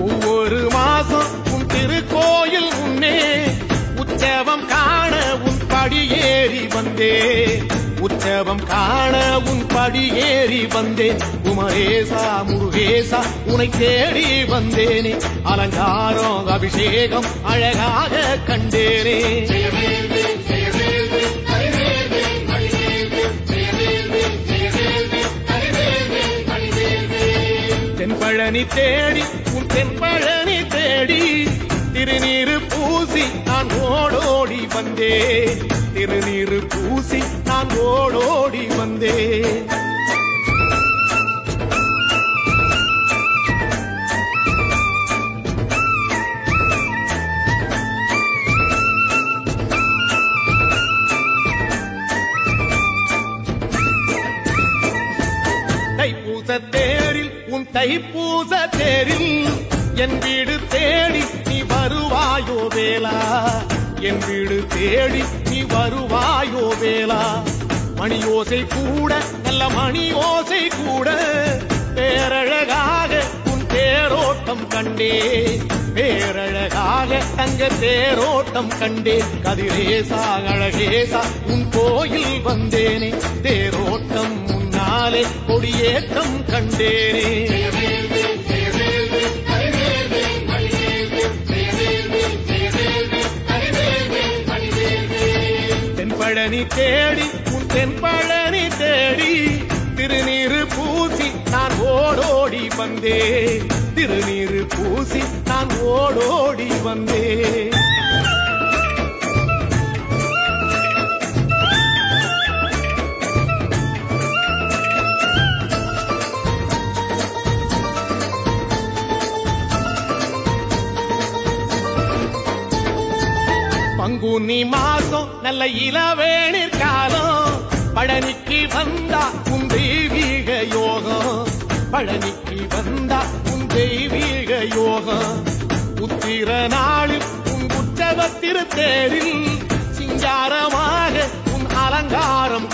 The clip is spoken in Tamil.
ஒவ்வொரு மாசம் உன் திருக்கோயில் முன்னே உற்சவம் காண உன் படியேறி வந்தே உற்சவம் காண உன் படியேறி வந்தேன் குமரேசா முருகேசா உனை தேடி வந்தேனே அலங்காரம் அபிஷேகம் அழகாக கண்டேனே தென்பழனி தேடி உன் தென்பழனி தேடி திருநீரு பூசி நான் ஓடோடி வந்தே திருநீரு பூசி நான் ஓடோடி வந்தே தைப்பூச தேரில் உன் தைப்பூச தேரில் என் வீடு தேடி நீ வருவாயோ வேளா என் வீடு தேடி நீ வருவாயோ வேளா மணியோசை கூட நல்ல மணியோசை கூட பேரழகாக உன் தேரோட்டம் கண்டே பேரழகாக தங்க தேரோட்டம் கண்டே கதிரேசா அழகேசா உன் கோயில் வந்தேனே தேரோட்டம் முன்னாலே கொடியேற்றம் கண்டேனே தென்பழனி தேடி உன் தென்பழனி தேடி திருநீரு பூசி நான் ஓடோடி வந்தே திருநீரு பூசி நான் ஓடோடி வந்தே பங்குனி மாசம் நல்ல இளவேணிற் காலம் பழனிக்கு வந்தா உன் தெய்வீக யோகம் பழனிக்கு வந்தா உன் தெய்வீக யோகம் உத்திர நாளில் உன் உற்சவ திருத்தேரில் சிங்காரமாக உன் அலங்காரம்